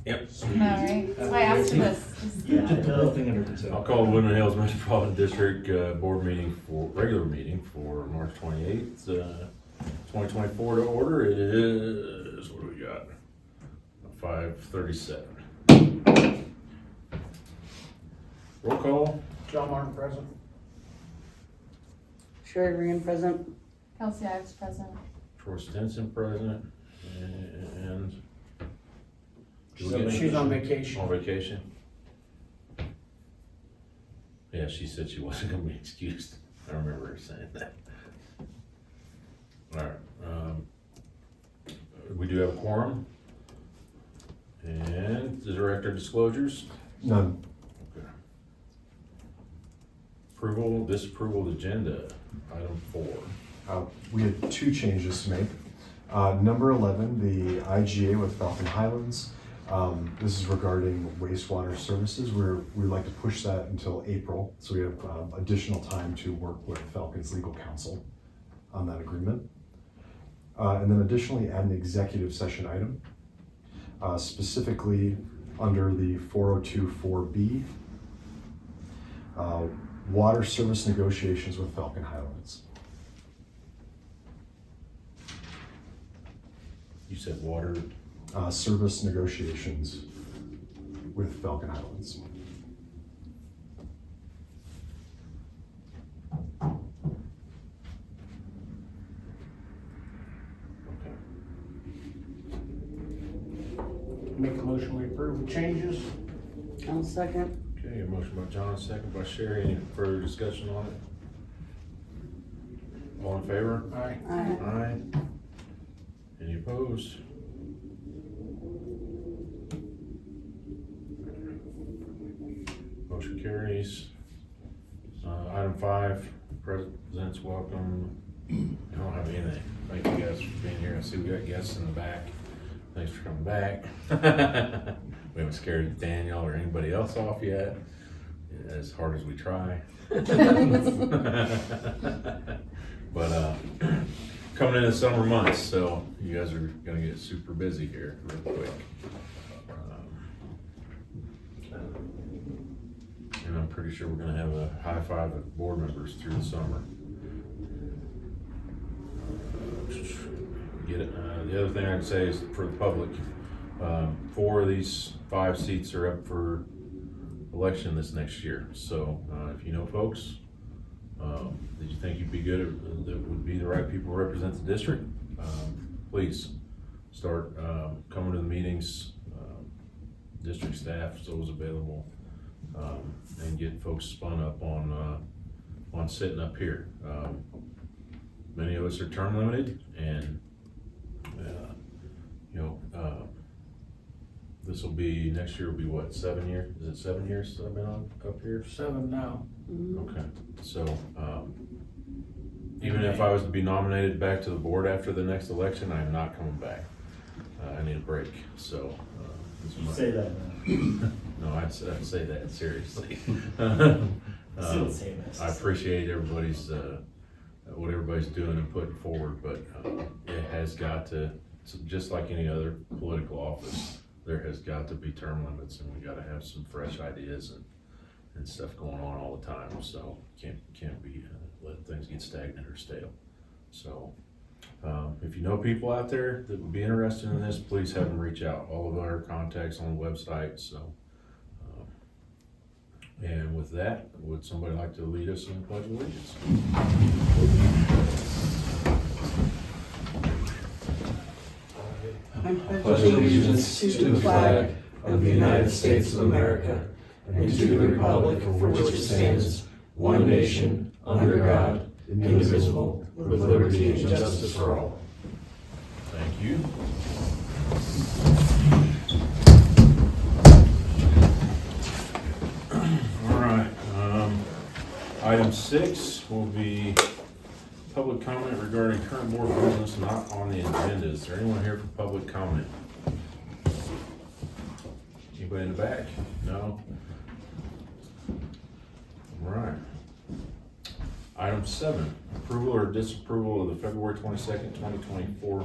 Yep. All right, that's why I asked for this. Yeah, everything under control. I'll call the Woodland Hills Metropolitan District Board meeting for, regular meeting for March 28th, 2024 to order. It is, what do we got? 5:37. Roll call. John Martin present. Sherry Ryan present. Kelsey Ives present. Troy Stinson present. And She's on vacation. on vacation. Yeah, she said she wasn't gonna be excused. I remember her saying that. All right, we do have a quorum. And the director disclosures, None. approval, disapproval of agenda, item 4. We had two changes to make. Number 11, the IGA with Falcon Highlands. This is regarding wastewater services. We'd like to push that until April, so we have additional time to work with Falcon's legal counsel on that agreement. And then additionally add an executive session item, specifically under the 402(4)B, water service negotiations with Falcon Highlands. You said water, Service negotiations with Falcon Highlands. okay. Make a motion, we approve the changes. I'll second. Okay, a motion by John, second by Sherry. Any further discussion on it? All in favor? Aye. Aye. Aye. Any opposed? Motion carries. Item 5, president's welcome. I don't have anything. Thank you guys for being here. I see we got guests in the back. Thanks for coming back. We haven't scared Daniel or anybody else off yet, as hard as we try. But coming in the summer months, so you guys are gonna get super busy here real quick. And I'm pretty sure we're gonna have a high five of board members through the summer. Get it? The other thing I'd say is for the public, 4 of these 5 seats are up for election this next year. So if you know folks, that you think you'd be good, that would be the right people to represent the district, please start coming to the meetings. District staff is always available, and get folks spun up on sitting up here. Many of us are term limited, and this will be, next year will be what, 7 years? Is it 7 years that I've been on up here? 7 now. Okay, so, even if I was to be nominated back to the board after the next election, I am not coming back. I need a break, so. This is my- Say that now. No, I'd say that seriously. Still say this. I appreciate everybody's, what everybody's doing and putting forward, but it has got to, just like any other political office, there has got to be term limits, and we gotta have some fresh ideas and stuff going on all the time, so can't be, let things get stagnant or stale. So, if you know people out there that would be interested in this, please have them reach out. All of our contacts on the website, so. And with that, would somebody like to lead us in the Pledge of Allegiance? I Pledge allegiance to the flag of the United States of America and to the republic for which it stands, one nation, under God, indivisible, with liberty and justice for all. Thank you. All right, item 6 will be public comment regarding current board business not on the agenda. Is there anyone here for public comment? Anybody in the back? No? All right. Item 7, approval or disapproval of the February 22nd, 2024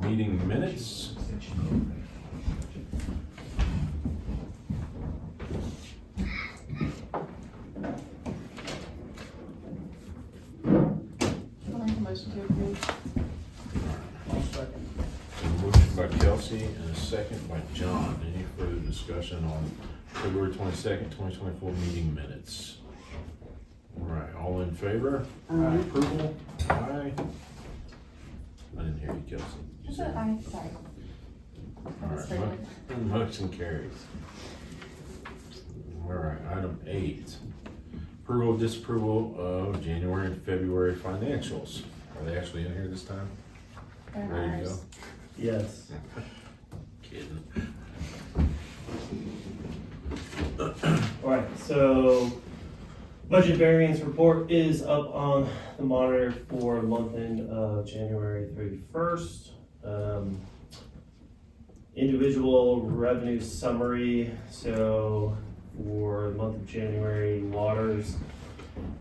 meeting minutes. Motion to approve. I'll second. A motion by Kelsey and a second by John. Any further discussion on February 22nd, 2024 meeting minutes? All right, all in favor? Approval? Aye. I didn't hear you, Kelsey. You Is it said- I? Sorry. All right, motion carries. All right, item 8. Approval, disapproval of January and February financials. Are they actually in here this time? They're Ready to go? ours. Yes. Kidding. Alright, so budget variance report is up on the monitor for the month end of January 31st. Individual revenue summary, so for the month of January, waters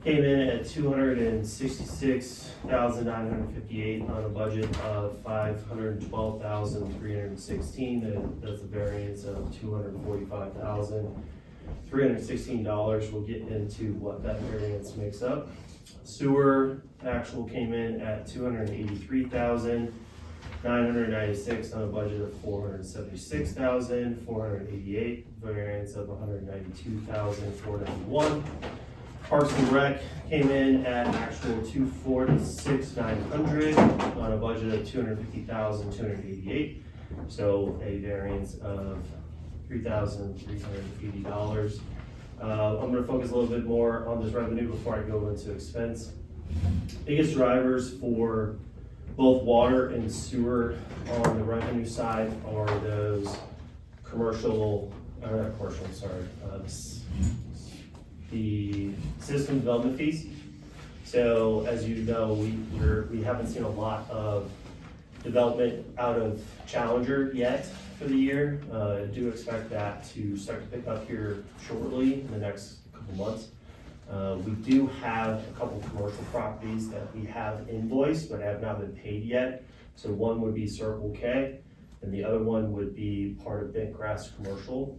came in at $266,958 on a budget of $512,316. That's a variance of $245,316. We'll get into what that variance makes up. Sewer actual came in at $283,996 on a budget of $476,488, variance of $192,491. Parks and Rec came in at actual $246,900 on a budget of $250,288, so a variance of $3,380. I'm gonna focus a little bit more on this revenue before I go into expense. Biggest drivers for both water and sewer on the revenue side are those the system development fees. So as you know, we haven't seen a lot of development out of Challenger yet for the year. I do expect that to start to pick up here shortly in the next couple months. We do have a couple commercial properties that we have invoiced but have not been paid yet. So one would be Circle K and the other one would be part of Bentgrass Commercial.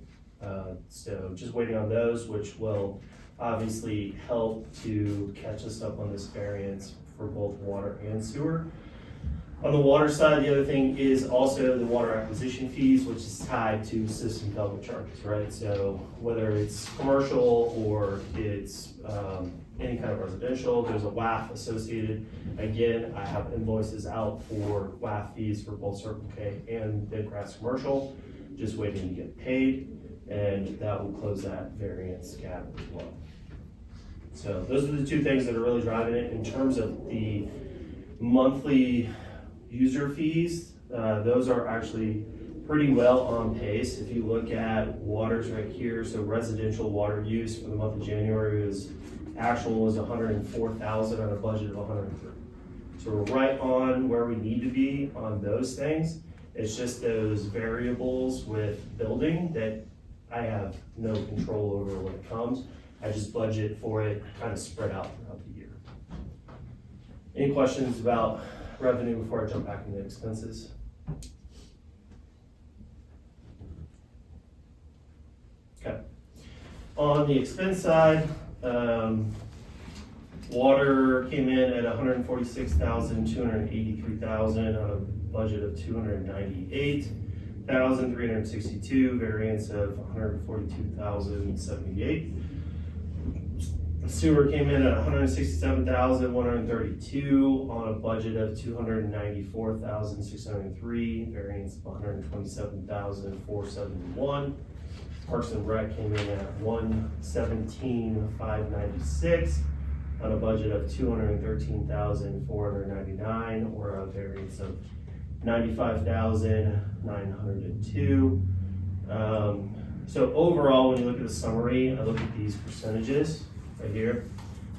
So just waiting on those, which will obviously help to catch us up on this variance for both water and sewer. On the water side, the other thing is also the water acquisition fees, which is tied to system development charges, right? So whether it's commercial or it's any kind of residential, there's a WAF associated. Again, I have invoices out for WAF fees for both Circle K and Bentgrass Commercial, just waiting to get paid, and that will close that variance gap as well. So those are the two things that are really driving it. In terms of the monthly user fees, those are actually pretty well on pace. If you look at waters right here, so residential water use for the month of January was 104,000 on a budget of 103. So we're right on where we need to be on those things. It's just those variables with building that I have no control over when it comes. I just budget for it kind of spread out throughout the year. Any questions about revenue before I jump back into expenses? Okay. On the expense side, water came in at $146,283,000 on a budget of $298,362, variance of $142,078. Sewer came in at $167,132 on a budget of $294,603, variance of $127,471. Parks and Rec came in at $117,596 on a budget of $213,499, or a variance of $95,902. So overall, when you look at the summary, I look at these percentages right here.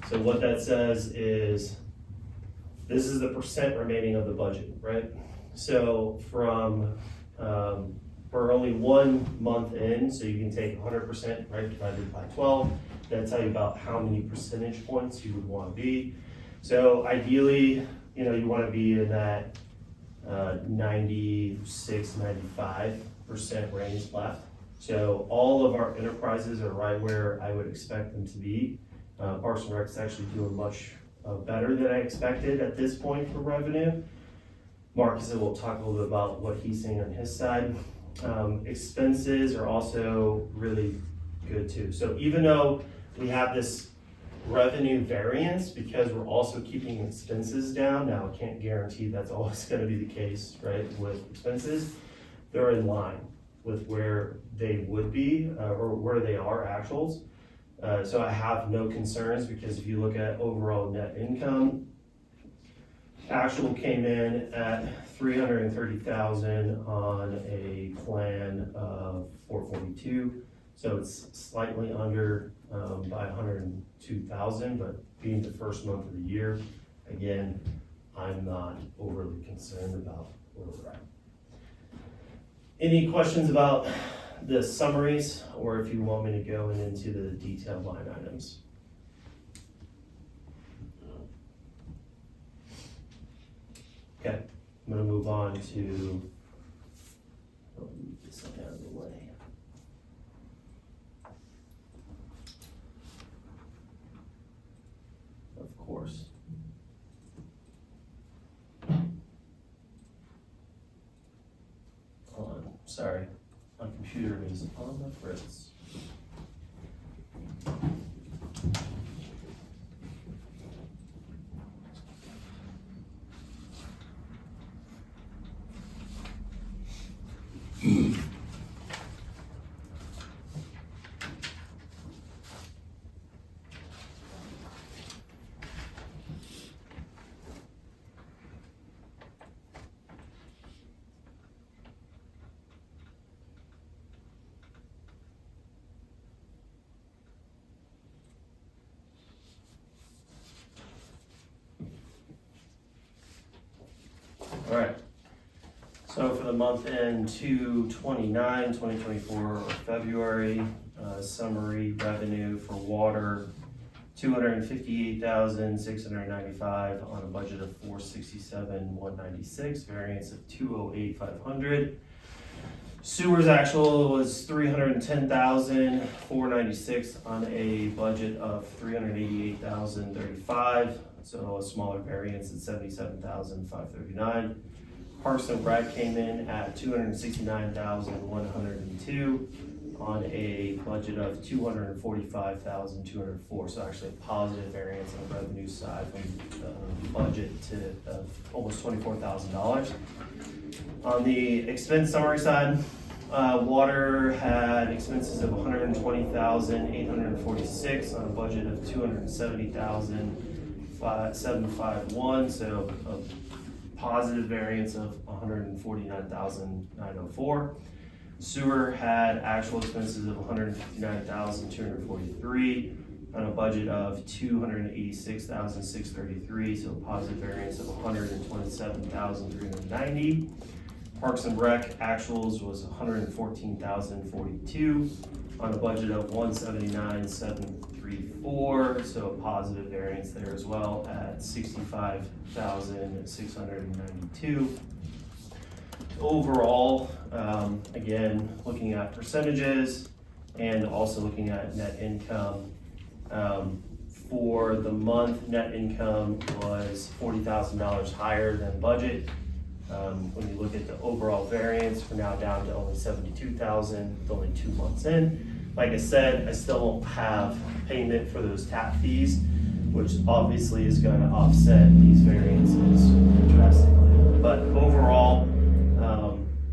So what that says is, this is the percent remaining of the budget, right? So from, we're only 1 month in, so you can take 100%, right, divided by 12. That'll tell you about how many percentage points you would want to be. So ideally, you want to be in that 96, 95% range left. So all of our enterprises are right where I would expect them to be. Parks and Rec's actually doing much better than I expected at this point for revenue. Marcus will talk a little bit about what he's seeing on his side. Expenses are also really good too. So even though we have this revenue variance, because we're also keeping expenses down, now I can't guarantee that's always gonna be the case, right, with expenses, they're in line with where they would be, or where they are actuals. So I have no concerns, because if you look at overall net income, actual came in at 330,000 on a plan of 442. So it's slightly under by 102,000, but being the first month of the year, again, I'm not overly concerned about where we're at. Any questions about the summaries, or if you want me to go into the detailed line items? Okay, I'm gonna move on to, move this out of the way. Of course. Sorry, my computer is on the fritz. All right, so for the month end 2/29/2024, or February, summary revenue for water, 258,695 on a budget of 467,196, variance of 208,500. Sewers actual was 310,496 on a budget of 388,035. So a smaller variance at 77,539. Parks and Rec came in at 269,102 on a budget of 245,204. So actually a positive variance on the revenue side from the budget to almost $24,000. On the expense summary side, water had expenses of 120,846 on a budget of 270,751, so a positive variance of 149,904. Sewer had actual expenses of 159,243 on a budget of 286,633, so a positive variance of 127,390. Parks and Rec actuals was 114,042 on a budget of 179,734, so a positive variance there as well at 65,692. Overall, again, looking at percentages and also looking at net income, for the month, net income was $40,000 higher than budget. When you look at the overall variance, we're now down to only 72,000, with only 2 months in. Like I said, I still don't have payment for those tap fees, which obviously is gonna offset these variances drastically. But overall,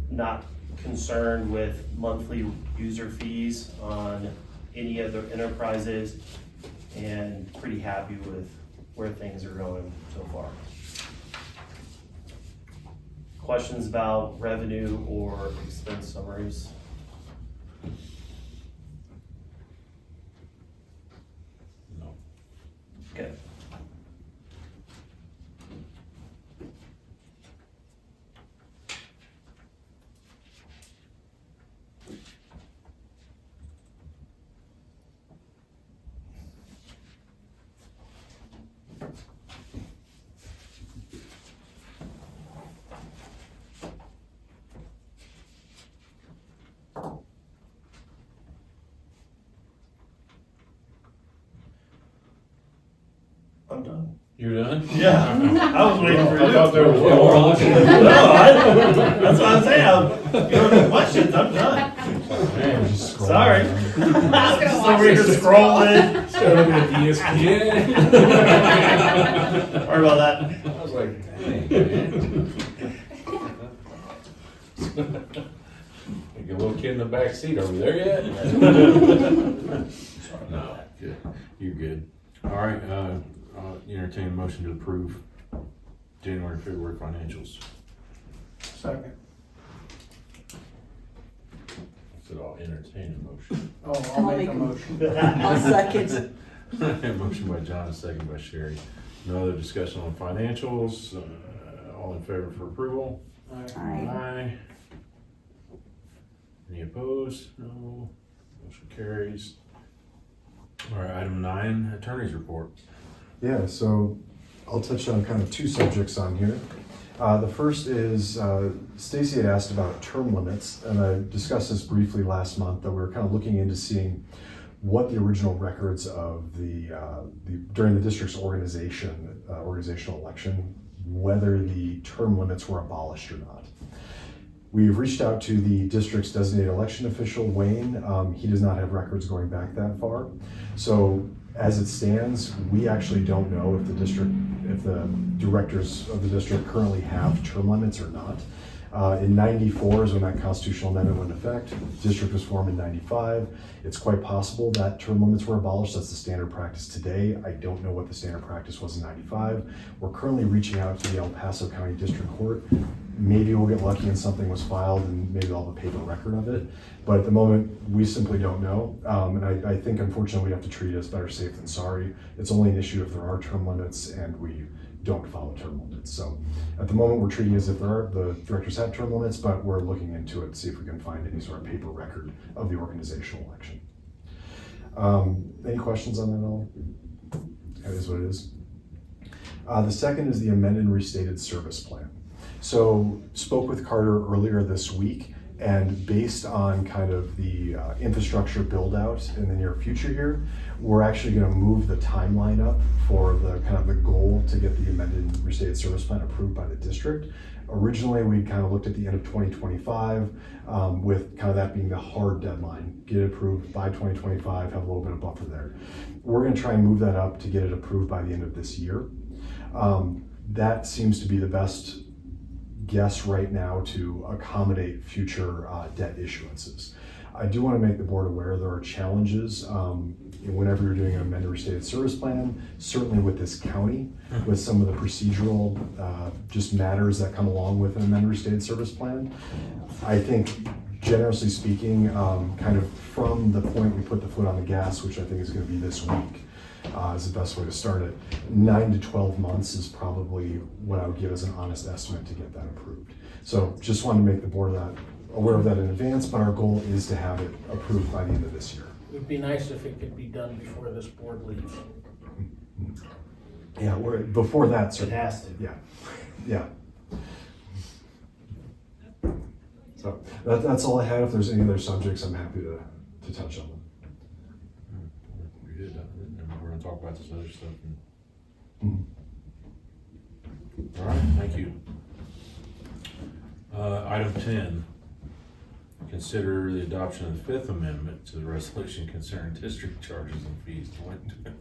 not concerned with monthly user fees on any other enterprises, and pretty happy with where things are going so far. Questions about revenue or expense summaries? No. Okay. I'm done. You're done? Yeah, I was waiting for you. I thought there was Yeah, we're looking. That's what I'm saying. You don't have questions, I'm done. Man, Just scroll Sorry. down. Just over here scrolling. Started looking at ESPN. Sorry about that. I was like, dang, man. Like a little kid in the back seat. Are we there yet? No, good. You're good. All right, I'll entertain a motion to approve January, February financials. Second. So I'll entertain a motion. Oh, I'll make a motion. I'll second. Motion by John, a second by Sherry. No other discussion on financials. All in favor for approval? Aye. Aye. Any opposed? No. Motion carries. All right, item 9, attorney's report. Yeah, so I'll touch on kind of two subjects on here. The first is Stacy had asked about term limits, and I discussed this briefly last month, that we were kind of looking into seeing what the original records of during the district's organizational election, whether the term limits were abolished or not. We've reached out to the district's designated election official, Wayne. He does not have records going back that far. So as it stands, we actually don't know if the directors of the district currently have term limits or not. In 94 is when that constitutional amendment went into effect. The district was formed in 95. It's quite possible that term limits were abolished. That's the standard practice today. I don't know what the standard practice was in 95. We're currently reaching out to the El Paso County District Court. Maybe we'll get lucky and something was filed and maybe they'll have a paper record of it. But at the moment, we simply don't know. And I think unfortunately we have to treat it as better safe than sorry. It's only an issue if there are term limits and we don't follow term limits. So at the moment, we're treating it as if the directors have term limits, but we're looking into it to see if we can find any sort of paper record of the organizational election. Any questions on that at all? That is what it is. The second is the amended and restated service plan. So spoke with Carter earlier this week, and based on kind of the infrastructure build out in the near future here, we're actually going to move the timeline up for the kind of the goal to get the amended and restated service plan approved by the district. Originally, we kind of looked at the end of 2025 with kind of that being the hard deadline. Get it approved by 2025, have a little bit of buffer there. We're going to try and move that up to get it approved by the end of this year. That seems to be the best guess right now to accommodate future debt issuances. I do want to make the board aware there are challenges whenever you're doing an amended restated service plan, certainly with this county, with some of the procedural just matters that come along with an amended restated service plan. I think generously speaking, kind of from the point we put the foot on the gas, which I think is going to be this week, is the best way to start it. 9 to 12 months is probably what I would give as an honest estimate to get that approved. So just wanted to make the board aware of that in advance, but our goal is to have it approved by the end of this year. It would be nice if it could be done before this board leaves. Yeah, before that, It certainly. has to. Yeah. So that's all I had. If there's any other subjects, I'm happy to touch on them. We did, and we're gonna talk about this other stuff. All right, thank you. Item 10, consider the adoption of the Fifth Amendment to the resolution concerning district charges and fees.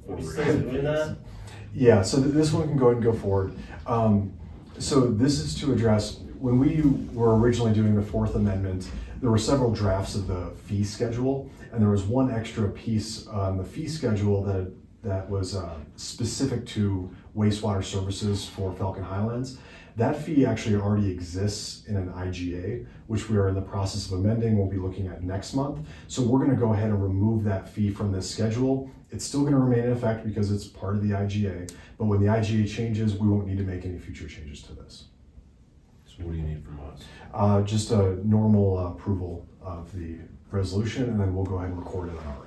We still doing that? Yeah, so this one can go ahead and go forward. So this is to address, when we were originally doing the Fourth Amendment, there were several drafts of the fee schedule, and there was one extra piece on the fee schedule that was specific to wastewater services for Falcon Highlands. That fee actually already exists in an IGA, which we are in the process of amending. We'll be looking at next month. So we're going to go ahead and remove that fee from this schedule. It's still going to remain in effect because it's part of the IGA, but when the IGA changes, we won't need to make any future changes to this. So what do you need from us? Just a normal approval of the resolution, and then we'll go ahead and record it on our end.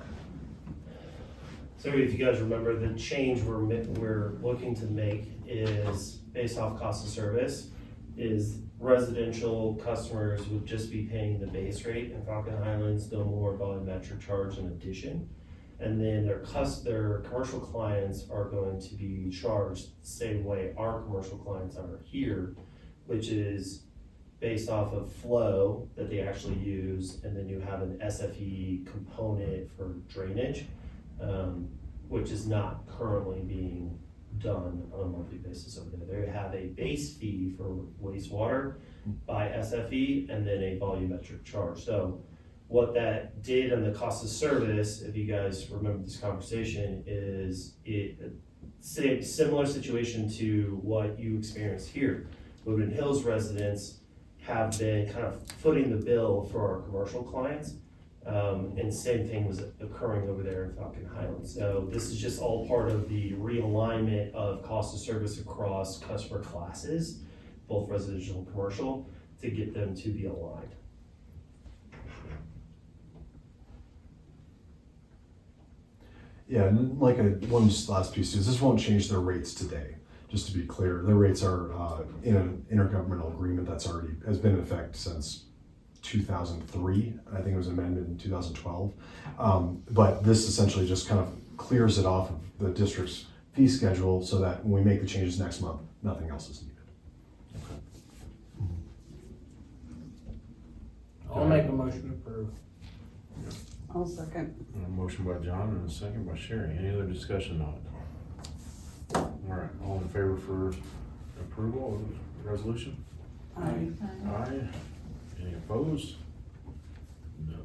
So if you guys remember, the change we're looking to make is based off cost of service, is residential customers would just be paying the base rate in Falcon Highlands, no more volumetric charge in addition. And then their commercial clients are going to be charged the same way our commercial clients are here, which is based off of flow that they actually use, and then you have an SFE component for drainage, which is not currently being done on a monthly basis over there. They have a base fee for wastewater by SFE and then a volumetric charge. So what that did on the cost of service, if you guys remember this conversation, is similar situation to what you experienced here. Woodland Hills residents have been kind of footing the bill for our commercial clients. And same thing was occurring over there in Falcon Highlands. So this is just all part of the realignment of cost of service across customer classes, both residential and commercial, to get them to be aligned. Yeah, and like one last piece is this won't change their rates today. Just to be clear, their rates are in an intergovernmental agreement that's already has been in effect since 2003. I think it was amended in 2012. But this essentially just kind of clears it off of the district's fee schedule so that when we make the changes next month, nothing else is needed. I'll make a motion to approve. I'll second. A motion by John and a second by Sherry. Any other discussion on it? All right, all in favor for approval of the resolution? Aye. Aye. Any opposed? No.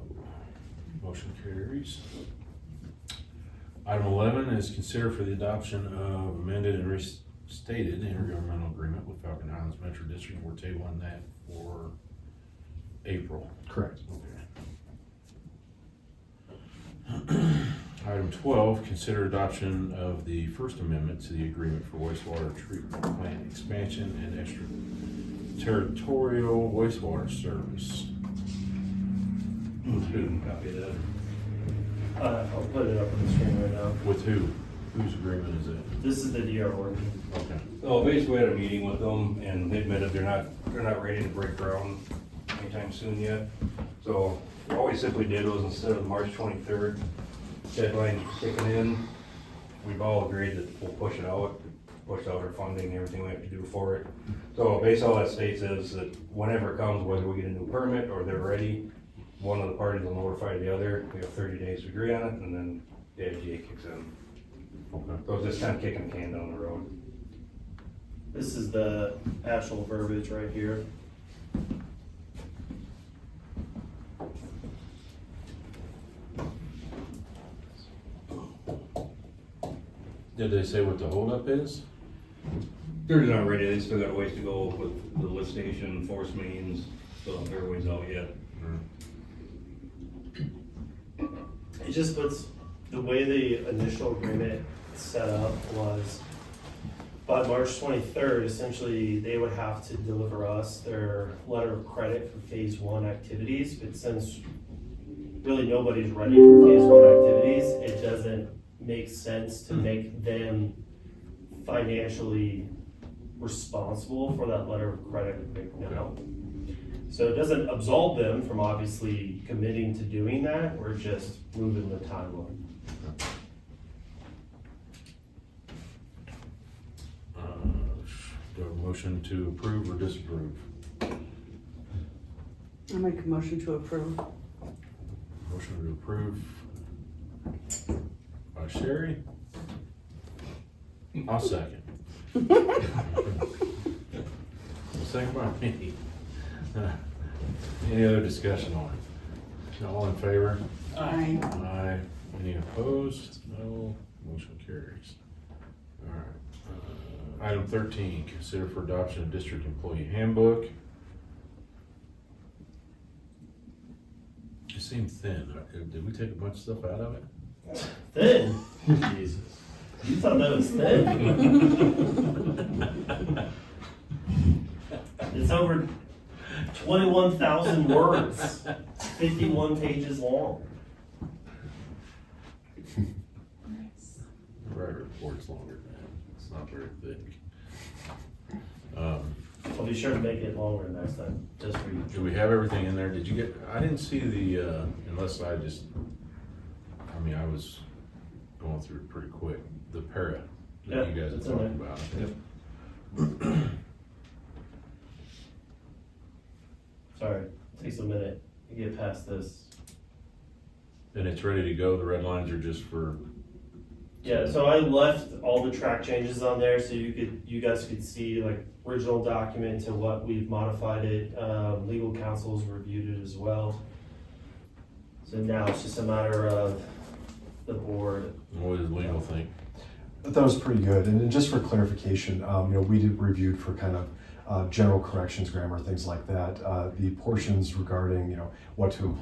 Motion carries. Item 11 is consider for the adoption of amended and restated intergovernmental agreement with Falcon Highlands Metro District. We're tabling that for April. Correct. Item 12, consider adoption of the First Amendment to the agreement for wastewater treatment plant expansion and extraterritorial wastewater service. Copy that. I'll put it up on the screen right now. With who? Whose agreement is it? This is the DR work. Okay. So basically, we had a meeting with them, and they admitted they're not ready to break ground anytime soon yet. So all we simply did was, instead of March 23rd deadline kicking in, we've all agreed that we'll push it out, push out our funding and everything we have to do for it. So basically all that states is that whenever it comes, whether we get a new permit or they're ready, one of the parties will notify the other. We have 30 days to agree on it, and then the IGA kicks in. Okay. So it's just kind of kicking the can down the road. This is the actual verbiage right here. Did they say what the holdup is? They're not ready, they still got a ways to go with the lift station, force mains, so they're ways out yet. It just puts, the way the initial agreement set up was by March 23rd, essentially, they would have to deliver us their letter of credit for phase 1 activities, but since really nobody's ready for phase 1 activities, it doesn't make sense to make them financially responsible for that letter of credit right now. So it doesn't absolve them from obviously committing to doing that, we're just moving the timeline. Do I have a motion to approve or disapprove? I'll make a motion to approve. Motion to approve by Sherry. I'll second. Second by me. Any other discussion on it? All in favor? Aye. Aye. Any opposed? No. Motion carries. All right. Item 13, consider for adoption of district employee handbook. It seemed thin. Did we take a bunch of stuff out of it? Thin? Jesus. You thought that was thin? It's over 21,000 words, 51 pages long. Nice. The right report's longer than that. It's not very thick. I'll be sure to make it longer next time, just for you. Do we have everything in there? Did you get, I didn't see the, unless I was go through it pretty quick. The para Yeah, that you guys have it's in talked there. about. Sorry, takes a minute to get past this. And it's ready to go, the red lines are just for, Yeah, so I left all the track changes on there so you guys could see like original document to what we've modified it. Legal counsel's reviewed it as well. So now it's just a matter of the board. what does legal think? I thought it was pretty good, and then just for clarification, we did reviewed for kind of general corrections, grammar, things like that. The portions regarding, what to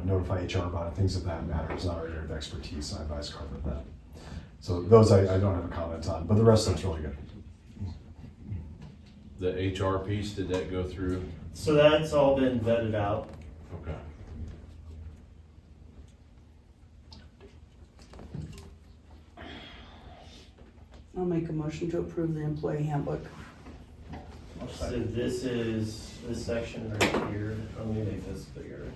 notify HR about, things of that matter is not our area of expertise, and I advise Carver of that. So those I don't have a comment on, but the rest of it's really good. The HR piece, did that go through? So that's all been vetted out. Okay. I'll make a motion to approve the employee handbook. So this is this section right here. Let me make this bigger.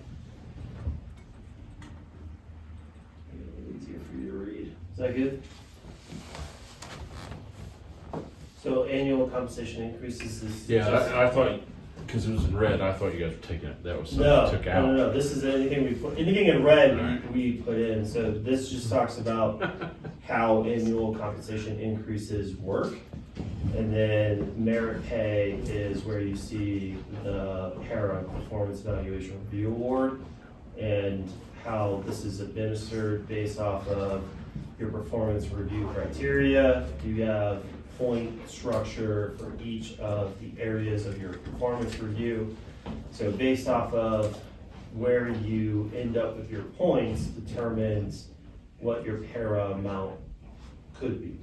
Make it a little easier for you to read. Is that good? So annual compensation increases is. Yeah, just- I thought, because it was in red, I thought you guys were taking it, that was something No, you took no, out. no, no, this is anything anything in red Alright. we put in, so this just talks about how annual compensation increases work. And then merit pay is where you see the para performance evaluation review award and how this is administered based off of your performance review criteria. You have point structure for each of the areas of your performance review. So based off of where you end up with your points determines what your para amount could be.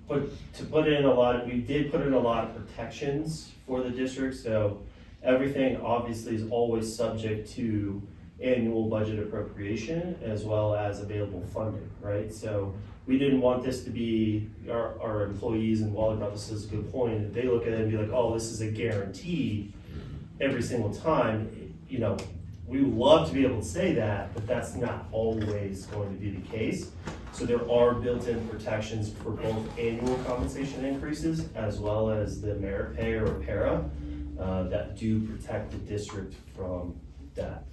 But to put in we did put in a lot of protections for the district, so everything obviously is always subject to annual budget appropriation as well as available funding, right? So we didn't want this to be our employees, and Wally brought this as a good point, if they look at it and be like, oh, this is a guarantee every single time, we would love to be able to say that, but that's not always going to be the case. So there are built-in protections for both annual compensation increases as well as the merit pay or para that do protect the district from that.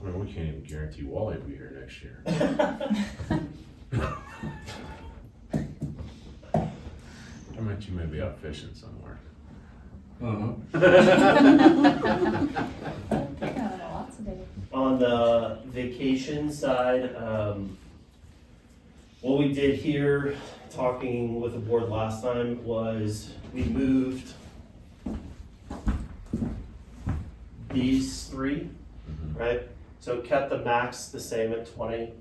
I mean, we can't even guarantee Wally will be here next year. I meant you may be out fishing somewhere. Lots of days. On the vacation side, what we did here, talking with the board last time, was we moved these three, right? So it kept the max the same at 20,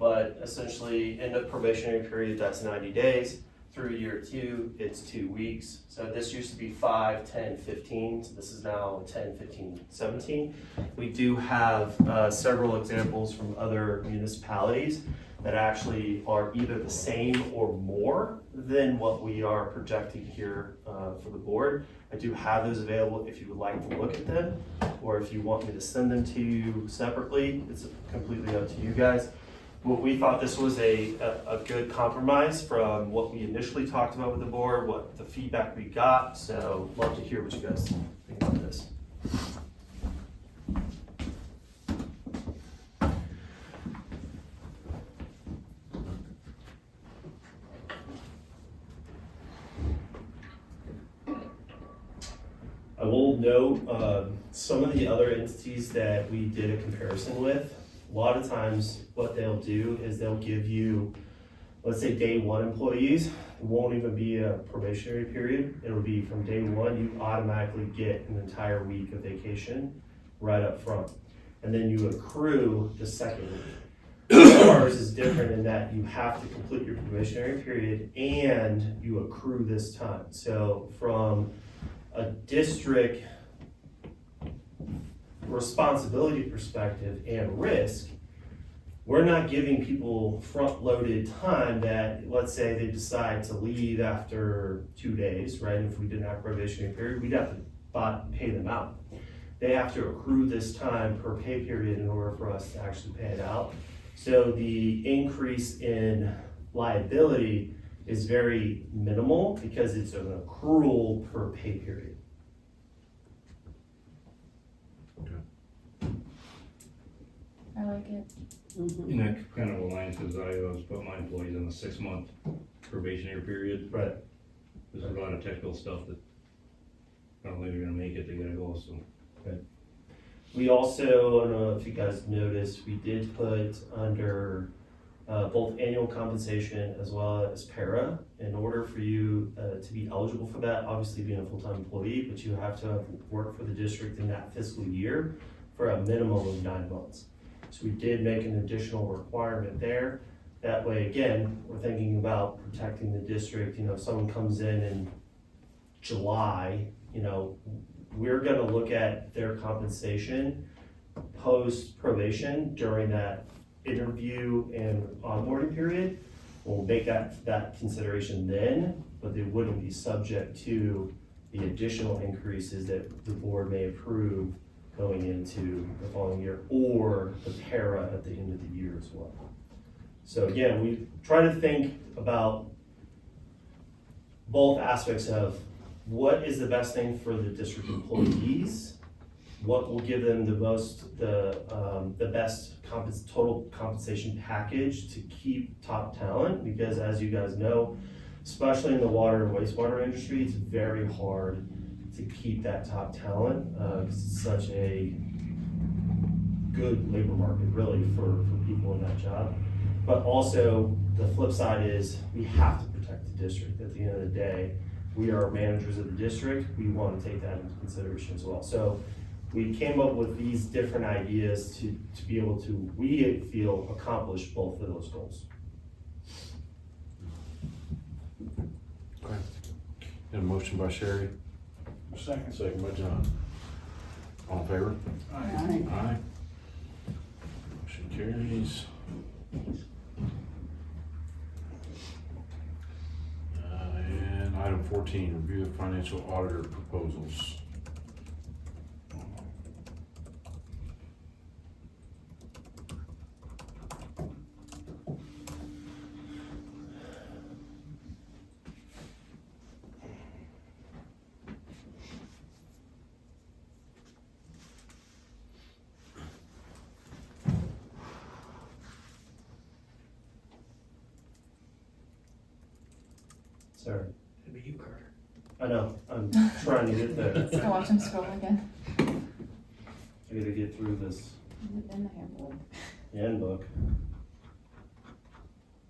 but essentially end of probationary period, that's 90 days. Through year 2, it's 2 weeks. So this used to be 5, 10, 15. So this is now 10, 15, 17. We do have several examples from other municipalities that actually are either the same or more than what we are projecting here for the board. I do have those available if you would like to look at them, or if you want me to send them to you separately. It's completely up to you guys. But we thought this was a good compromise from what we initially talked about with the board, what the feedback we got. So love to hear what you guys think about this. I will note some of the other entities that we did a comparison with. A lot of times what they'll do is they'll give you, let's say day 1 employees, it won't even be a probationary period. It'll be from day 1, you automatically get an entire week of vacation right up front. And then you accrue the second week. Ours is different in that you have to complete your probationary period and you accrue this time. So from a district responsibility perspective and risk, we're not giving people front-loaded time that, let's say they decide to leave after 2 days, right? If we didn't have a probationary period, we'd have to pay them out. they have to accrue this time per pay period in order for us to actually pay it out. So the increase in liability is very minimal because it's an accrual per pay period. I like it. Mhm. And that kind of aligns, because I always put my employees on a 6-month probationary period. Right. There's a lot of technical stuff that I don't think they're gonna make it, they gotta go, so. We also, I don't know if you guys noticed, we did put under both annual compensation as well as para. In order for you to be eligible for that, obviously being a full-time employee, but you have to have worked for the district in that fiscal year for a minimum of 9 months. So we did make an additional requirement there. That way, again, we're thinking about protecting the district. You know, if someone comes in July, you know, we're gonna look at their compensation post probation during that interview and onboarding period. We'll make that consideration then, but they wouldn't be subject to the additional increases that the board may approve going into the following year, or the para at the end of the year as well. So again, we try to think about both aspects of what is the best thing for the district employees, what will give them the best total compensation package to keep top talent, because as you guys know, especially in the water and wastewater industry, it's very hard to keep that top talent, because it's such a good labor market really for people in that job. But also, the flip side is we have to protect the district. At the end of the day, we are managers of the district. We want to take that into consideration as well. So we came up with these different ideas to be able to, we feel, accomplish both of those goals. Okay. Got a motion by Sherry, Second. second by John. All in favor? Aye. Aye. Motion carries. And item 14, review of financial auditor proposals. Sorry. It'd be you, Carter. I know, I'm trying to get there. Let's go watch him scroll again. I gotta get through this In the handbook. handbook.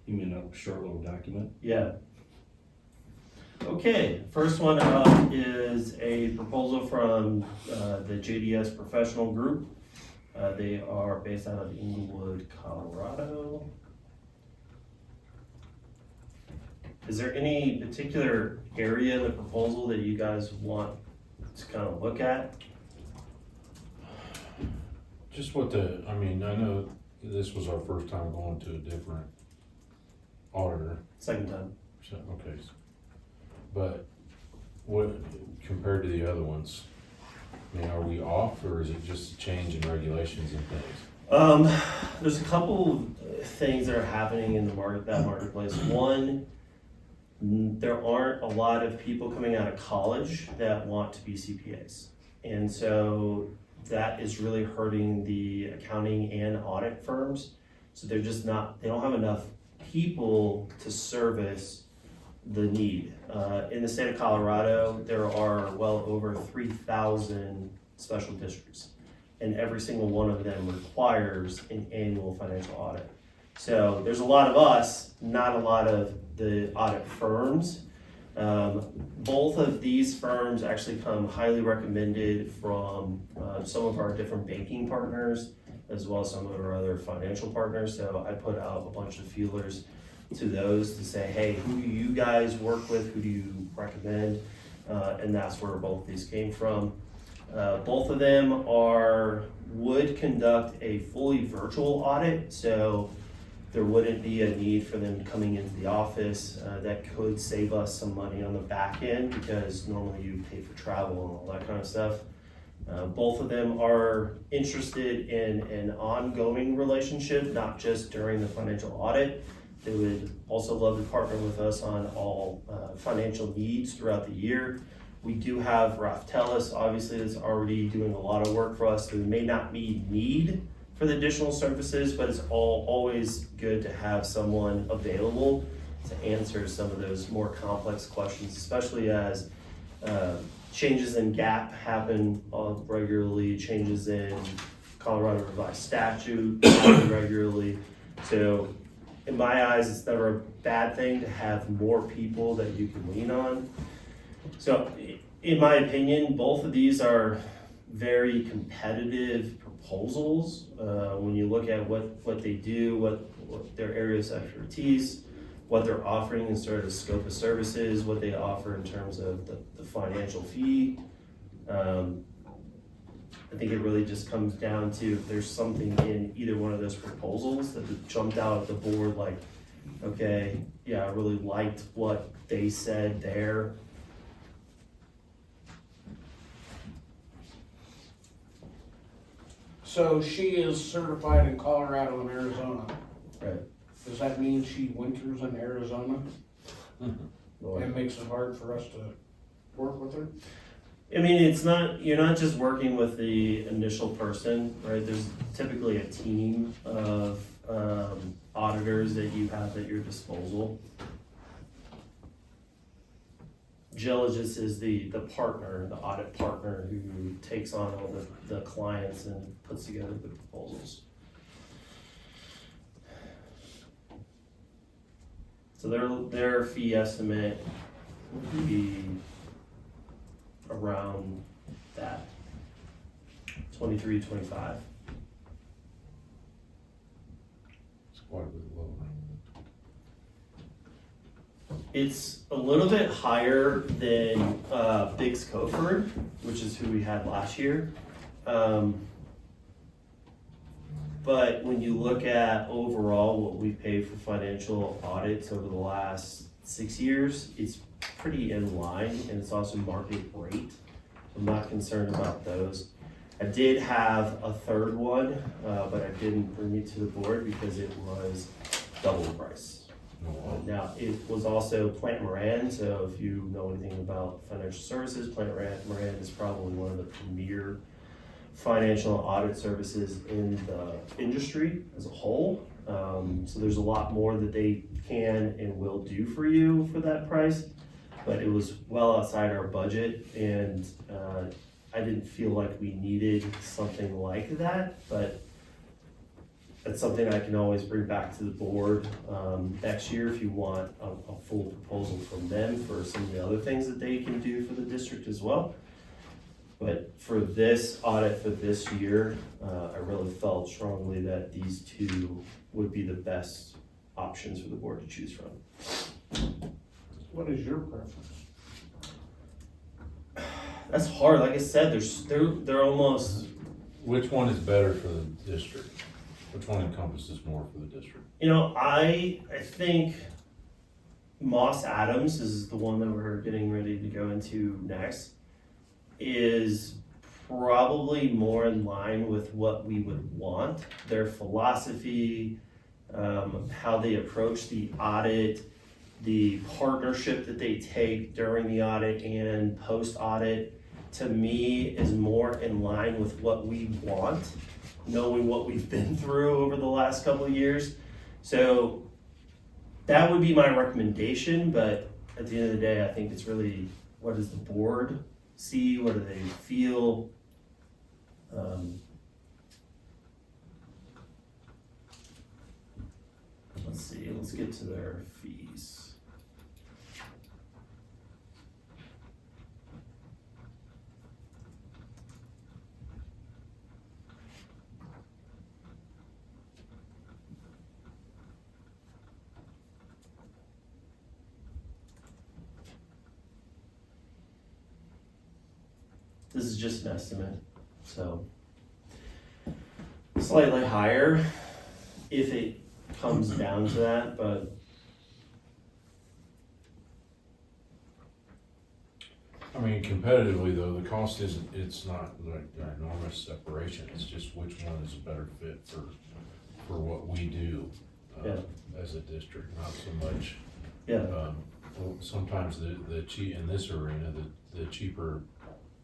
You mean a short little document? Yeah. Okay, first one up is a proposal from the JDS Professional Group. They are based out of Inglewood, Colorado. Is there any particular area in the proposal that you guys want to kind of look at? Just I know this was our first time going to a different auditor, Second time. so, okay. But what, compared to the other ones, I mean, are we off, or is it just a change in regulations and things? There's a couple things that are happening in the marketplace. One, there aren't a lot of people coming out of college that want to be CPAs. And so that is really hurting the accounting and audit firms. So they don't have enough people to service the need. In the state of Colorado, there are well over 3,000 special districts, and every single one of them requires an annual financial audit. So there's a lot of us, not a lot of the audit firms. Both of these firms actually come highly recommended from some of our different banking partners, as well as some of our other financial partners. So I put out a bunch of feelers to those to say, hey, who do you guys work with? Who do you recommend? And that's where both these came from. Both of them would conduct a fully virtual audit, so there wouldn't be a need for them coming into the office. That could save us some money on the back end, because normally you pay for travel and all that kind of stuff. Both of them are interested in an ongoing relationship, not just during the financial audit. They would also love to partner with us on all financial needs throughout the year. We do have Ralph Tellis, obviously, that's already doing a lot of work for us. There may not be need for the additional services, but it's always good to have someone available to answer some of those more complex questions, especially as changes in GAAP happen regularly, changes in Colorado revised statute happen regularly. So in my eyes, it's never a bad thing to have more people that you can lean on. So in my opinion, both of these are very competitive proposals. When you look at what they do, what their areas of expertise, what they're offering in sort of scope of services, what they offer in terms of the financial fee. I think it really just comes down to if there's something in either one of those proposals that jumped out at the board like, okay, yeah, I really liked what they said there. So she is certified in Colorado and Arizona. Right. Does that mean she winters in Arizona? That makes it hard for us to work with her? I mean, you're not just working with the initial person, right? There's typically a team of auditors that you have at your disposal. Geologist is the partner, the audit partner who takes on all the clients and puts together the proposals. So their fee estimate would be around that, 23, 25. It's quite a bit low. It's a little bit higher than Biggs Coford, which is who we had last year. But when you look at overall what we paid for financial audits over the last 6 years, it's pretty in line, and it's also market rate. I'm not concerned about those. I did have a third one, but I didn't bring it to the board because it was double the price. Now, it was also Plant Moran, so if you know anything about financial services, Plant Moran is probably one of the premier financial audit services in the industry as a whole. So there's a lot more that they can and will do for you for that price, but it was well outside our budget, and I didn't feel like we needed something like that, but that's something I can always bring back to the board next year if you want a full proposal from them for some of the other things that they can do for the district as well. But for this audit for this year, I really felt strongly that these two would be the best options for the board to choose from. What is your preference? That's hard. Like I said, they're almost. Which one is better for the district? Which one encompasses more for the district? You know, I think Moss Adams is the one that we're getting ready to go into next, is probably more in line with what we would want. Their philosophy, how they approach the audit, the partnership that they take during the audit and post-audit, to me is more in line with what we want, knowing what we've been through over the last couple of years. So that would be my recommendation, but at the end of the day, I think it's really, what does the board see? What do they feel? Let's see, let's get to their fees. This is just an estimate, so slightly higher if it comes down to that, but I mean, competitively though, the cost isn't, it's not like an enormous separation, it's just which one is a better fit for what we do, Yeah. as a district, not so much. Yeah, Well, sometimes the cheap, in this arena, the cheaper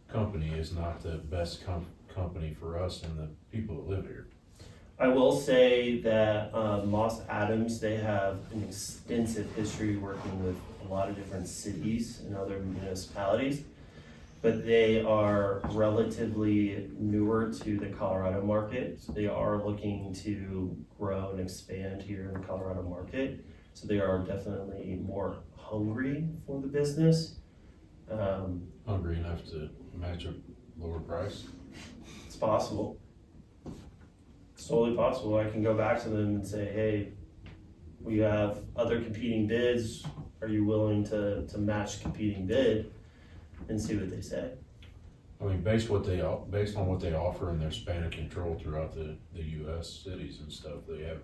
company is not the best company for us and the people that live here. I will say that Moss Adams, they have an extensive history working with a lot of different cities and other municipalities, but they are relatively newer to the Colorado market. So they are looking to grow and expand here in the Colorado market. So they are definitely more hungry for the business. Hungry enough to match a lower price. It's possible. It's totally possible. I can go back to them and say, hey, we have other competing bids. Are you willing to match competing bid? And see what they say. I mean, based on what they offer in their span of control throughout the US cities and stuff, they have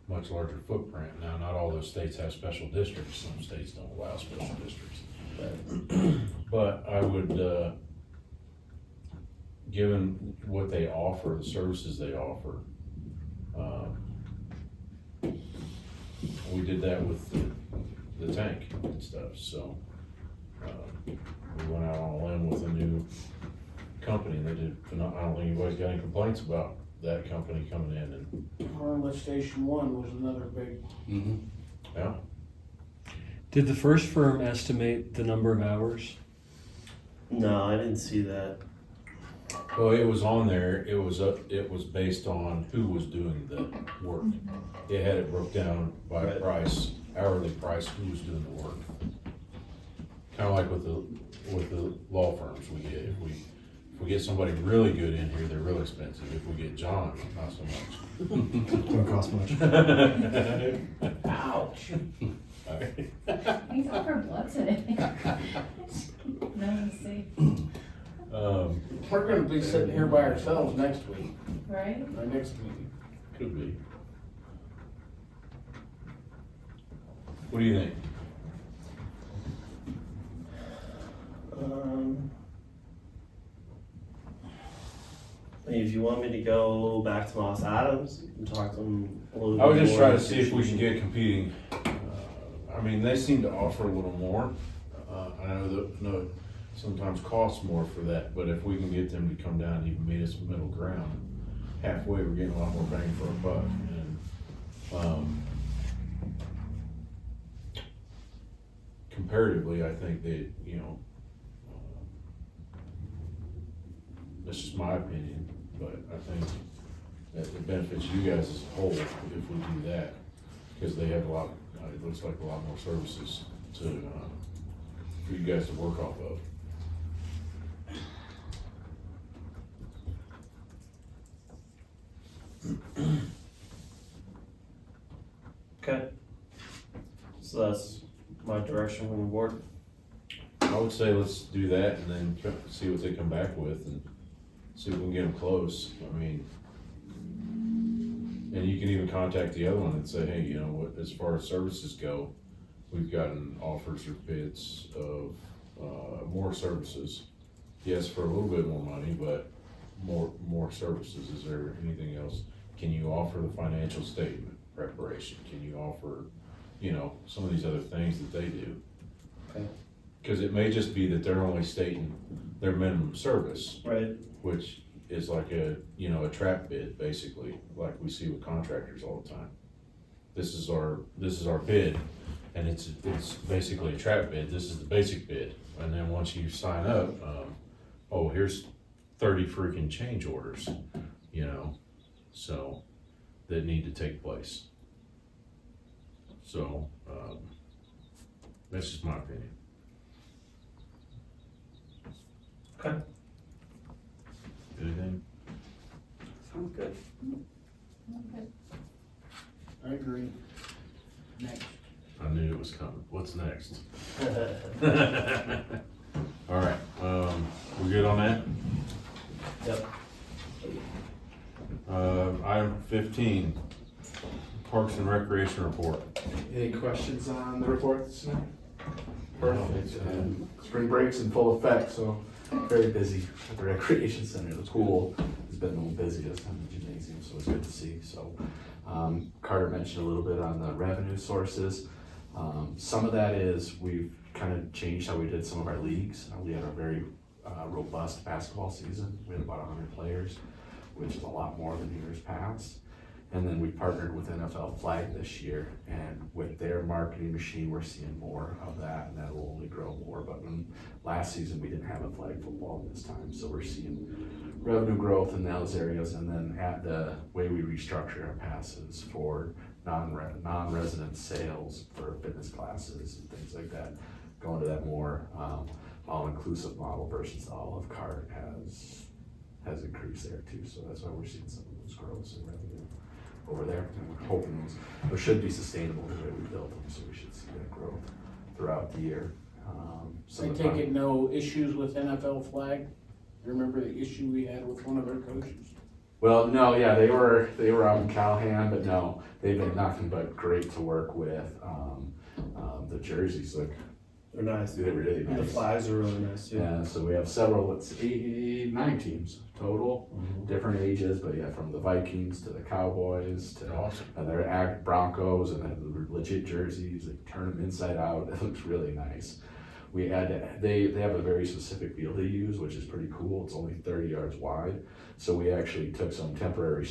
much larger footprint. Now, not all those states have special districts. Some states don't allow special districts. But I would, given what they offer, the services they offer, we did that with the tank and stuff, so, we went out on a limb with a new company, and they did, I don't think anybody's got any complaints about that company coming in and, Our lift station 1 was another big, yeah. Did the first firm estimate the number of hours? No, I didn't see that. Well, it was on there, it was based on who was doing the work. It had it broke down by Right. price, hourly price, who was doing the work. Kinda like with the law firms we get, if we get somebody really good in here, they're real expensive. If we get John, not so much. Don't cost much. Ouch. He's out for blood today. No, he's safe, we're gonna be sitting here by ourselves next week, right? our next meeting. Could be. What do you think? I mean, if you want me to go back to Moss Adams and talk to them a little bit I was just more, trying to see if we can get competing, I mean, they seem to offer a little more. I know sometimes costs more for that, but if we can get them to come down and even meet us middle ground, halfway, we're getting a lot more bang for our buck. And, comparatively, I think that, that's just my opinion, but I think that it benefits you guys as a whole if we do that, because they have it looks like a lot more services to, for you guys to work off of. Okay. So that's my direction from the board. I would say let's do that and then see what they come back with and see if we can get them close. I mean, and you can even contact the other one and say, hey, what, as far as services go, we've gotten offers or bids of, more services. Yes, for a little bit more money, but more services. Is there anything else? Can you offer the financial statement preparation? Can you offer, some of these other things that they do? Okay. Cause it may just be that they're only stating their minimum service, Right. which is like a trap bid, basically, like we see with contractors all the time. This is our bid, and it's basically a trap bid. This is the basic bid. And then once you sign up, here's 30 freaking change orders, so that need to take place. So, that's just my opinion. Okay. Anything? Sounds good. Okay. I agree. Next. I knew it was coming. What's next? All right, we're good on that? Yep. Item 15, Parks and Recreation Report. Any questions on the report tonight? Perfect. And spring break's in full effect, so very busy at the recreation center. The pool has been the busiest, and the gymnasium, so it's good to see. So Carter mentioned a little bit on the revenue sources. Some of that is we've kind of changed how we did some of our leagues. We had a very robust basketball season. We had about 100 players, which is a lot more than years past. And then we partnered with NFL Flag this year, and with their marketing machine, we're seeing more of that, and that will only grow more. But when last season, we didn't have a flag football this time, so we're seeing revenue growth in those areas. And then at the way we restructure our passes for non-resident sales for fitness classes and things like that, going to that more all-inclusive model versus the Olive Cart has increased there too. So that's why we're seeing some of those growths in revenue over there, and we're hoping those should be sustainable the way we built them, so we should see that growth throughout the year. I take it no issues with NFL Flag? Remember the issue we had with one of our coaches? Well, no, yeah, they were out in Callahan, but no, they've been nothing but great to work with. The jerseys look, They're nice. they're really The nice. flags are really nice too. Yeah, so we have several, it's 9 teams total, different ages, but yeah, from the Vikings to the Cowboys to Awesome. their Broncos, and then the legit jerseys, they turn them inside out. It looks really nice. We had they have a very specific field they use, which is pretty cool. It's only 30 yards wide, so we actually took some temporary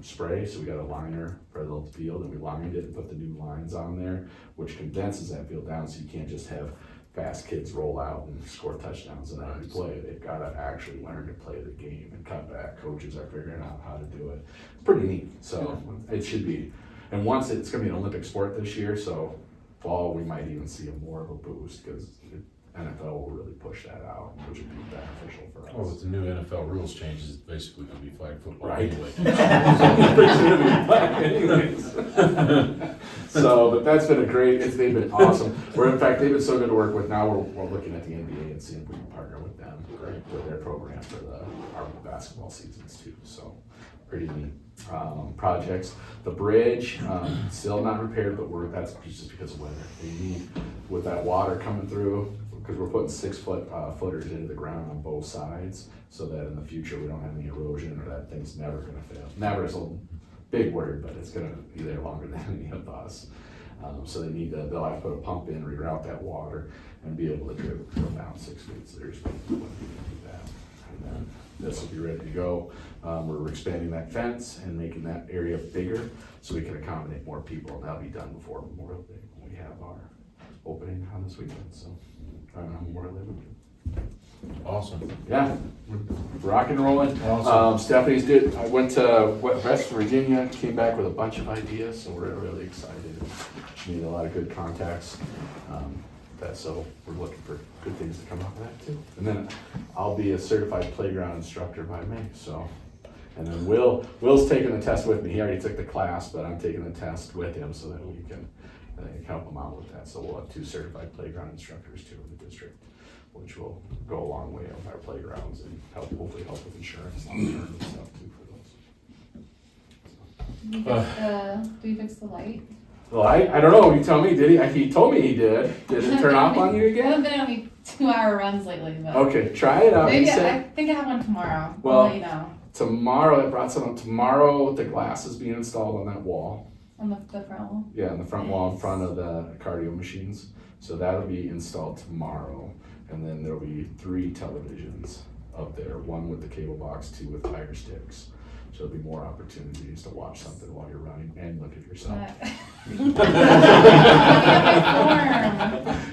spray. So we got a liner for the field, and we lined it and put the new lines on there, which condenses that field down, so you can't just have fast kids roll out and score touchdowns and every play. They've got to actually learn to play the game and cut back. Coaches are figuring out how to do it. It's pretty neat. So it should be, and once it's going to be an Olympic sport this year, so fall we might even see more of a boost because NFL will really push that out, which would be beneficial for us. Well, with the new NFL rules changes, it's basically gonna be flag football Right. anyway. So, but that's been they've been awesome. In fact, they've been so good to work with. Now we're looking at the NBA and seeing if we can partner with them with their program for our basketball seasons too. So pretty neat projects. The bridge, still not repaired, but that's just because of weather. They need, with that water coming through, because we're putting 6-footers into the ground on both sides, so that in the future we don't have any erosion, or that thing's never gonna fail. Never is a big word, but it's gonna be there longer than any of us. So they'll have to put a pump in, reroute that water, and be able to drill down 6 feet. So there's people who want to do that. And then this will be ready to go. We're expanding that fence and making that area bigger so we can accommodate more people. And that'll be done before Memorial Day when we have our opening on this weekend. So Memorial Day weekend. Awesome. Yeah, we're rock and rolling. Awesome. Stephanie's I went to West Virginia, came back with a bunch of ideas, so we're really excited. She made a lot of good contacts. So we're looking for good things to come out of that too. And then I'll be a certified playground instructor by May. So, and then Will's taking the test with me. He already took the class, but I'm taking the test with him so that we can help him out with that. So we'll have 2 certified playground instructors too in the district, which will go a long way on our playgrounds and hopefully help with insurance long-term and stuff too for those. Do you fix the light? Well, I don't know. You tell me. Did he? He told me he did. Did it turn off on you I again? haven't been on any 2-hour runs lately, but Okay, try it out. He maybe I said think I have one tomorrow. Well- I'll let you know. tomorrow. I brought some up tomorrow. The glass is being installed on that wall. On the front wall. Yeah, on the front wall in front of the cardio machines. So that'll be installed tomorrow, and then there'll be 3 televisions up there. 1 with the cable box, 2 with Fire Sticks. So there'll be more opportunities to watch something while you're running and look at yourself. Yeah,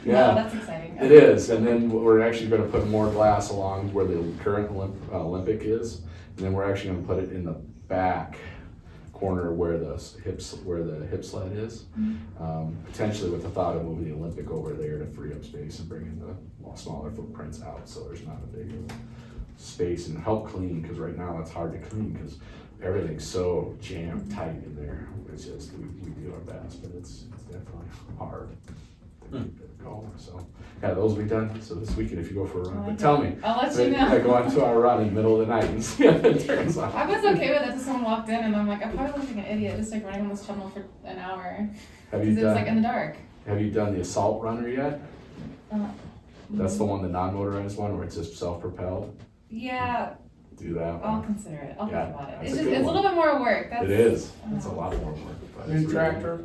Yeah. that's exciting. It is, and then we're actually going to put more glass along where the current Olympic is, and then we're actually going to put it in the back corner where the hip sled is, potentially with the thought of moving the Olympic over there to free up space and bringing the smaller footprints out, so there's not a big space, and help clean, because right now it's hard to clean because everything's so jammed tight in there. It's just we do our best, but it's definitely hard to keep it going. So yeah, those will be done. So this weekend, if you go for a run, but tell me. I'll let you know. I go on 2-hour run in the middle of the night and see if it turns off. I was okay with it until someone walked in and I'm like, I probably look like an idiot just like running on this treadmill for an hour. Have Because you it was like in done? the dark. Have you done the assault runner yet? That's the one, the non-motorized one, where it's just self-propelled? Yeah, Do that I'll one. consider it. I'll Yeah, think about it. that's It's a just, good it's a one. little bit more work. It is, it's a uh, lot more work. but it's New really- tractor,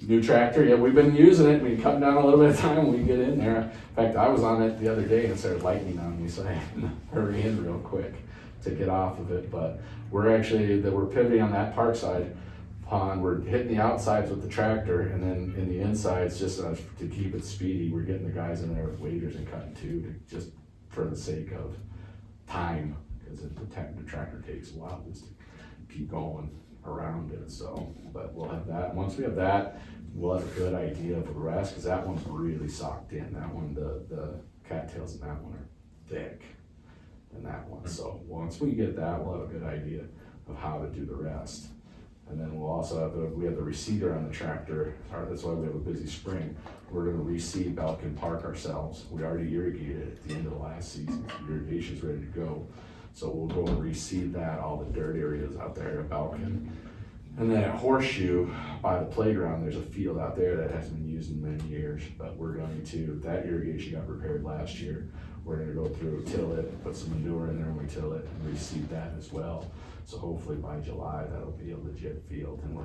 New tractor, yeah, we've been using it, we cut down a little bit of time when we get in there. In fact, I was on it the other day and it started lightning on me, so I had to hurry in real quick to get off of it, but we're pivoting on that parkside pond, we're hitting the outsides with the tractor, and then in the insides, just to keep it speedy, we're getting the guys in there with waders and cutting too, just for the sake of time, because the tractor takes a while just to keep going around it, so, but we'll have that. Once we have that, we'll have a good idea of the rest, because that one's really socked in. That one, the cattails in that one are thick in that one. So once we get that, we'll have a good idea of how to do the rest. And then we'll also have we have the reseeder on the tractor. That's why we have a busy spring. We're gonna reseed Balkan Park ourselves. We already irrigated at the end of the last season. The irrigation's ready to go. So we'll go and reseed that, all the dirt areas out there at Balkan. And then at Horseshoe, by the playground, there's a field out there that hasn't been used in many years, but we're going to, that irrigation got repaired last year. We're gonna go through, till it, put some manure in there when we till it, and reseed that as well. So hopefully by July, that'll be a legit field, and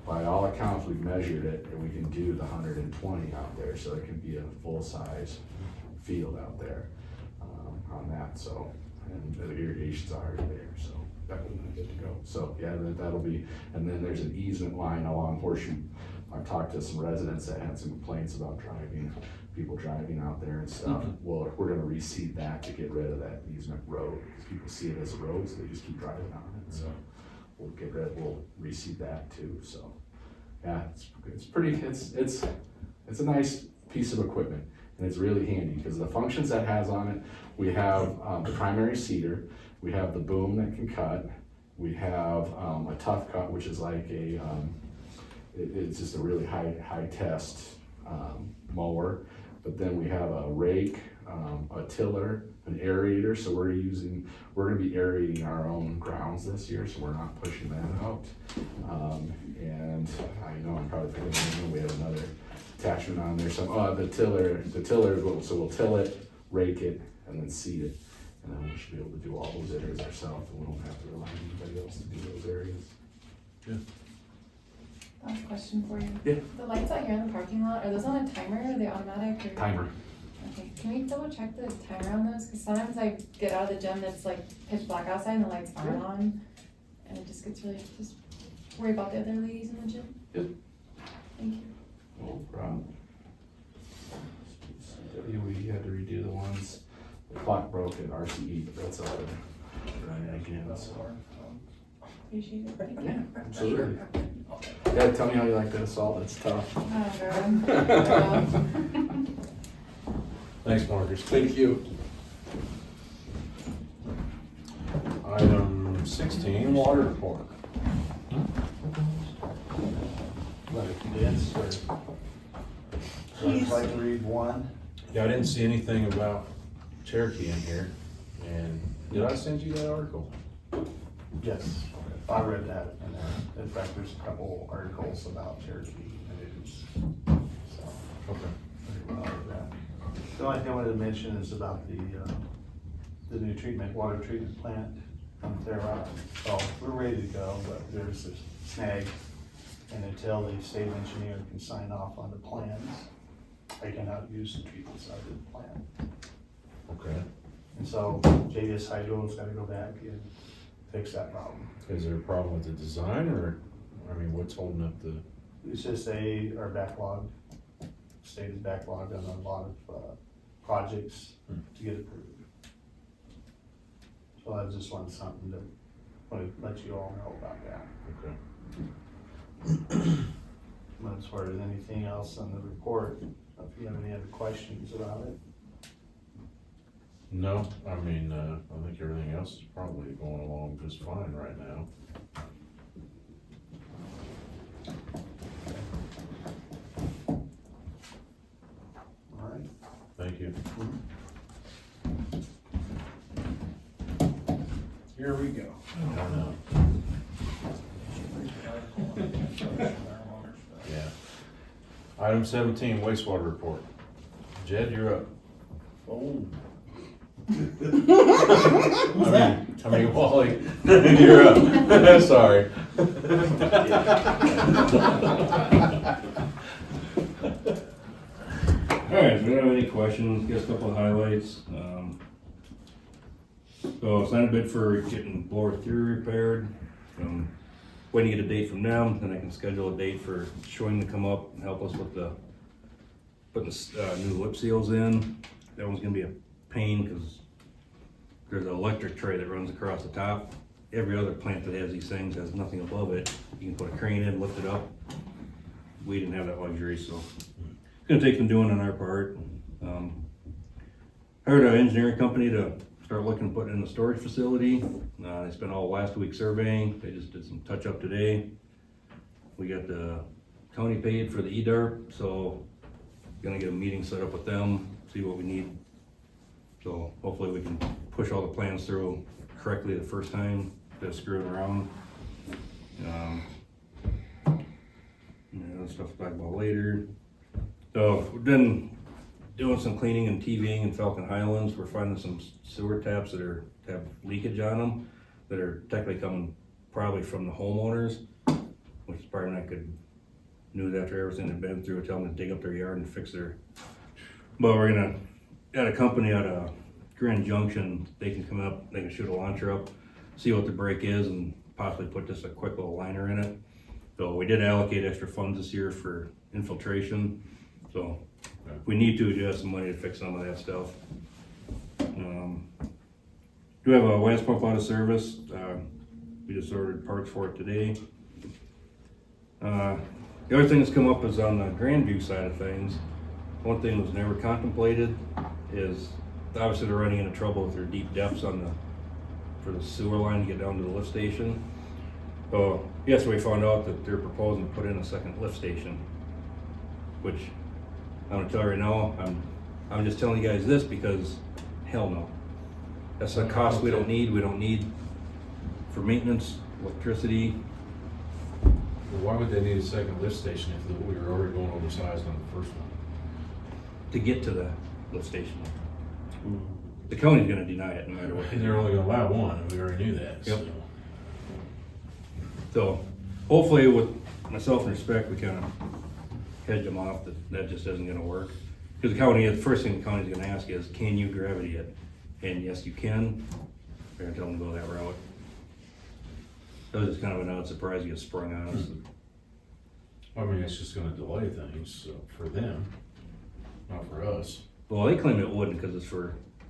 by all accounts, we've measured it, and we can do the 120 out there, so it can be a full-size field out there on that, so. And the irrigation's already there, so that will be good to go. So yeah, that'll be, and then there's an easement line along Horseshoe. I've talked to some residents that had some complaints about people driving out there and stuff. Well, we're gonna reseed that to get rid of that easement road, because people see it as a road, so they just keep driving on it, so. We'll reseed that too, so. Yeah, it's pretty, it's a nice piece of equipment, and it's really handy, because the functions that has on it, we have the primary seeder, we have the boom that can cut, we have a tough cut, which is like it's just a really high test mower, but then we have a rake, a tiller, an aerator, so we're gonna be aerating our own grounds this year, so we're not pushing that out. And I know I'm probably forgetting, we have another attachment on there, so the tiller so we'll till it, rake it, and then seed it, and then we should be able to do all those areas ourselves, and we don't have to rely on anybody else to do those areas. last question for you. Yeah. The lights out here in the parking lot, are those on a timer? Are they automatic? Or? Timer. Okay, can we double check the timer on those? Because sometimes I get out of the gym that's like pitch black outside and the lights aren't on. And it just gets really, just worry about the other ladies in the gym. Yep. Thank you. No problem. We had to redo the ones, the clock broke at RCE, but that's all good. Running again, so. Appreciate it. Thank you. Yeah, absolutely. Yeah, tell me how you like that assault, it's tough. Oh, girl. Thanks, Marcus. Thank you. Item 16, water report. Let it condense, or would you like to read one? Yeah, I didn't see anything about Cherokee in here, and did I send you that article? Yes, I read that in there. In fact, there's a couple articles about Cherokee news. So, Okay. pretty well with that. The only thing I wanted to mention is about the new water treatment plant on Terra. So we're ready to go, but there's a snag. And until the state engineer can sign off on the plans, I cannot use the treatment side of the plant. Okay. And so JS Hydro's gotta go back and fix that problem. Is there a problem with the design, or, I mean, what's holding up the? It's just they are backlogged, state is backlogged on a lot of projects to get approved. So I just wanted something to let you all know about that. Okay. But as far as anything else on the report, if you have any other questions about it. No, I mean, I think everything else is probably going along just fine right now. All right. Thank you. Here we go. I know. Yeah. Item 17, wastewater report. Jed, you're up. Oh. I mean, Wally, you're up. Sorry. Alright, so we don't have any questions, just a couple of highlights. So signed a bid for getting blower 3 repaired. Waiting to get a date from them, then I can schedule a date for Schwing to come up and help us with putting the new lip seals in. That one's gonna be a pain because there's an electric tray that runs across the top. Every other plant that has these things has nothing above it. You can put a crane in, lift it up. We didn't have that luxury, so it's gonna take some doing on our part. Hired an engineering company to start looking to put in a storage facility. They spent all last week surveying. They just did some touch up today. We got the county paid for the EDARP, so gonna get a meeting set up with them, see what we need. So hopefully we can push all the plans through correctly the first time, instead of screwing around. Stuff to talk about later. So we've been doing some cleaning and TVing in Falcon Highlands. We're finding some sewer taps that have leakage on them that are technically coming probably from the homeowners, which is probably not good news after everything they've been through. Tell them to dig up their yard and fix their. But we're gonna got a company out of Grand Junction. They can come up, they can shoot a launcher up, see what the break is, and possibly put just a quick little liner in it. So we did allocate extra funds this year for infiltration. So if we need to, we do have some money to fix some of that stuff. Do have a last pump out of service. We just ordered parts for it today. The other thing that's come up is on the Grandview side of things. One thing that was never contemplated is obviously they're running into trouble with their deep depths for the sewer line to get down to the lift station. So yes, we found out that they're proposing to put in a second lift station, which I'm gonna tell you right now, I'm just telling you guys this because hell no. That's a cost we don't need. We don't need for maintenance, electricity. Well, why would they need a second lift station if we were already going oversized on the first one? To get to the lift station. The county's gonna deny it no matter what. And they're only gonna allow one, and we already knew that. Yep. So hopefully with myself and respect, we kind of hedge them off that just isn't gonna work. Because the first thing the county's gonna ask is, can you gravity it? And yes, you can. We're gonna tell them to go that route. That was just kind of an odd surprise to get sprung on us. I mean, it's just gonna delay things for them, not for us. Well, they claim it wouldn't because it's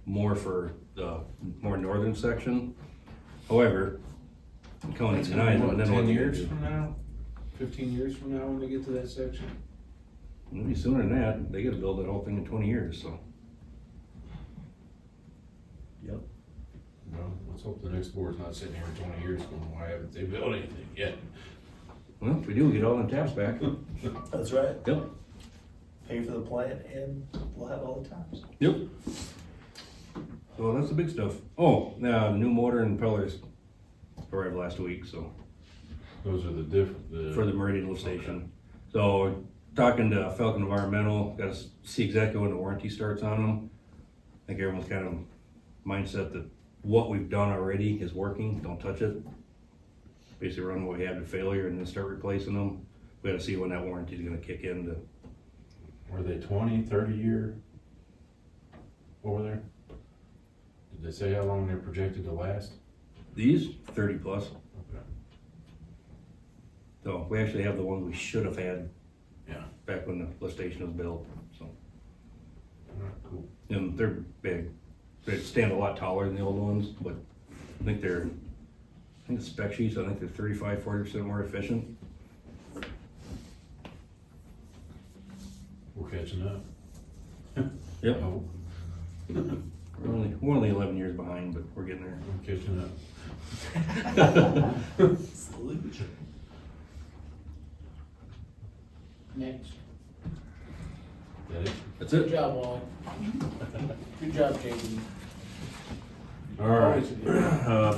more for the more northern section. However, the county It's denies it. gonna And be, then what, 10 what years from now? 15 years from now when they get to that section? Maybe sooner than that. They gotta build that whole thing in 20 years, so. Yep. Well, let's hope the next board's not sitting here in 20 years going, why haven't they built anything yet? Well, if we do, we get all the taps back. That's right. Yep. Pay for the plant and we'll have all the times. Yep. So that's the big stuff. Oh, now the new motor and impellers arrived last week, so Those are the different, for the Meridian lift station. So talking to Falcon Environmental, got to see exactly when the warranty starts on them. I think everyone's kind of mindset that what we've done already is working. Don't touch it. Basically run what we had to failure and then start replacing them. We got to see when that warranty is going to kick in. were they 20, 30 year over there? Did they say how long they're projected to last? These 30 plus. Okay. So we actually have the ones we should have had. Yeah. Back when the lift station was built. So, Alright, cool. and they're big. They stand a lot taller than the old ones, but I think the spec sheets, I think they're 35-40% more efficient. We're catching up. Yep. Oh, We're only 11 years behind, but we're getting there. we're catching up. Next. That it? That's Good it. job, Wally. Good job, JD. All right,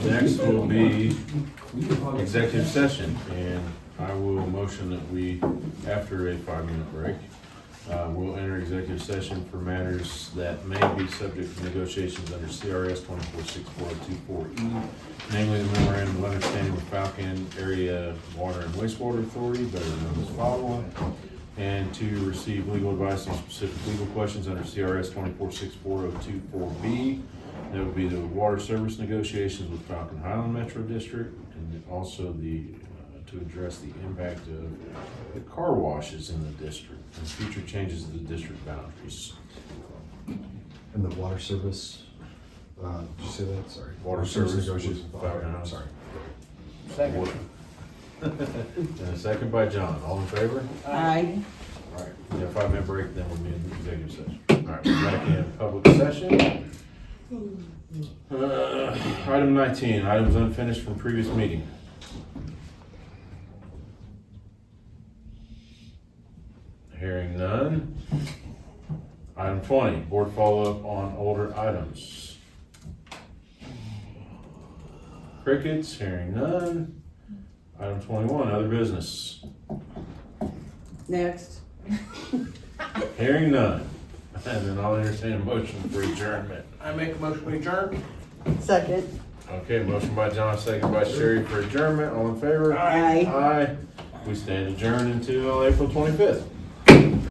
next will be executive session, and I will motion that we, after a 5-minute break, We'll enter executive session for matters that may be subject to negotiations under CRS 246424E, namely the memorandum of understanding with Falcon Area Water and Wastewater Authority, better known as FAWA, and to receive legal advice on specific legal questions under CRS 246424B. That would be the water service negotiations with Falcon Highland Metro District, and also to address the impact of the car washes in the district and future changes to the district boundaries. And the water service, did you say that? Sorry. Water service negotiations. with Falcon Highland. Sorry. Second. And a second by John, all in favor? Aye. All right, we have a 5-minute break, then we'll be in executive session. All right, we're back in public session. Item 19, items unfinished from previous meeting. Hearing none. Item 20, board follow-up on older items. Crickets, hearing none. Item 21, other business. Next. Hearing none. And then I'll entertain a motion for adjournment. I make a motion to adjourn. Second. Okay, motion by John, second by Sherry for adjournment. All in favor? Aye. Aye. We stand adjourned until April 25th.